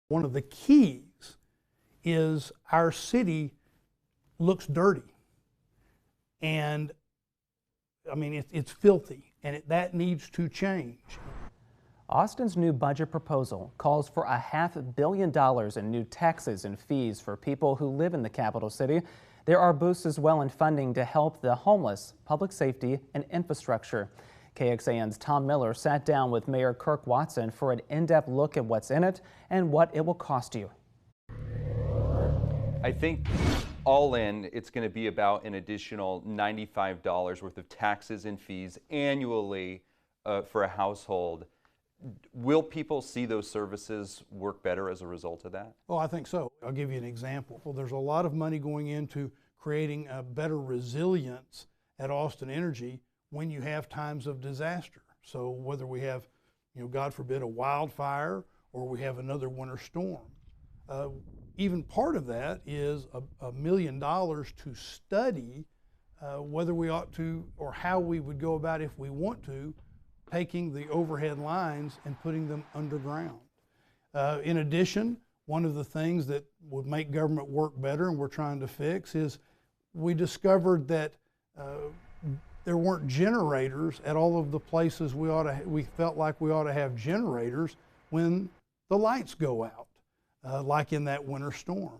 One of the keys is our city looks dirty. And I mean, it's filthy, and that needs to change. Austin's new budget proposal calls for $500 million in new taxes and fees for people who live in the capital city. There are boosts as well in funding to help the homeless, public safety, and infrastructure. KXAN's Tom Miller sat down with Mayor Kirk Watson for an in-depth look at what's in it and what it will cost you. I think all in, it's going to be about an additional $95 worth of taxes and fees annually for a household. Will people see those services work better as a result of that? Oh, I think so. I'll give you an example. Well, there's a lot of money going into creating a better resilience at Austin Energy when you have times of disaster. So whether we have, God forbid, a wildfire or we have another winter storm. Even part of that is $1 million to study whether we ought to, or how we would go about, if we want to, taking the overhead lines and putting them underground. In addition, one of the things that would make government work better and we're trying to fix is we discovered that there weren't generators at all of the places we felt like we ought to have generators when the lights go out, like in that winter storm,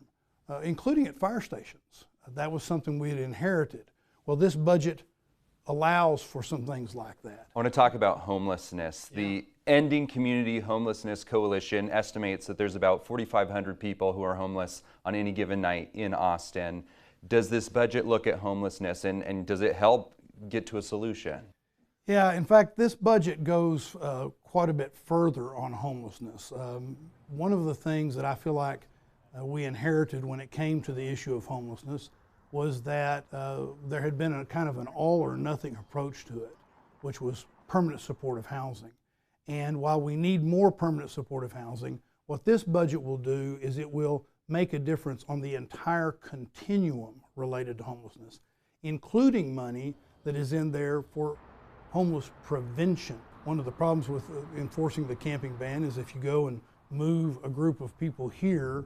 including at fire stations. That was something we had inherited. Well, this budget allows for some things like that. I want to talk about homelessness. Yeah. The Ending Community Homelessness Coalition estimates that there's about 4,500 people who are homeless on any given night in Austin. Does this budget look at homelessness and does it help get to a solution? Yeah, in fact, this budget goes quite a bit further on homelessness. One of the things that I feel like we inherited when it came to the issue of homelessness was that there had been a kind of an all or nothing approach to it, which was permanent supportive housing. And while we need more permanent supportive housing, what this budget will do is it will make a difference on the entire continuum related to homelessness, including money that is in there for homeless prevention. One of the problems with enforcing the camping ban is if you go and move a group of people here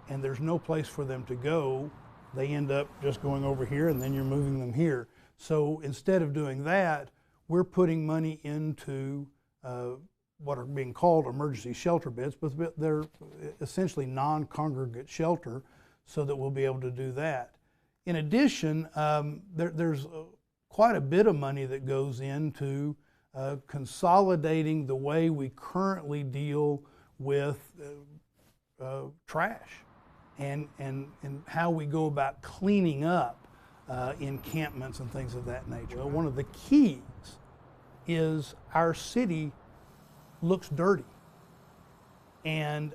and there's no place for them to go, they end up just going over here and then you're moving them here. So instead of doing that, we're putting money into what are being called emergency shelter beds, but they're essentially non-congregate shelter, so that we'll be able to do that. In addition, there's quite a bit of money that goes into consolidating the way we currently deal with trash and how we go about cleaning up encampments and things of that nature. One of the keys is our city looks dirty, and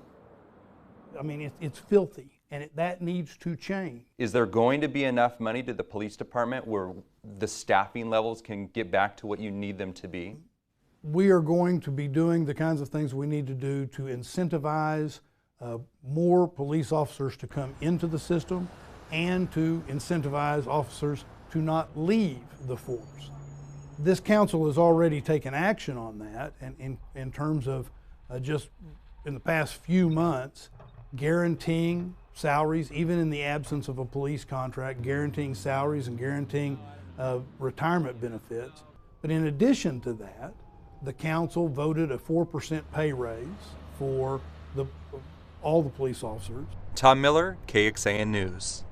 I mean it's filthy, and that needs to change. Is there going to be enough money to the police department where the staffing levels can get back to what you need them to be? We are going to be doing the kinds of things we need to do to incentivize more police officers to come into the system and to incentivize officers to not leave the force. This council has already taken action on that, and in terms of just in the past few months, guaranteeing salaries, even in the absence of a police contract, guaranteeing salaries and guaranteeing retirement benefits. But in addition to that, the council voted a 4% pay raise for all the police officers. Tom Miller, KXAN News.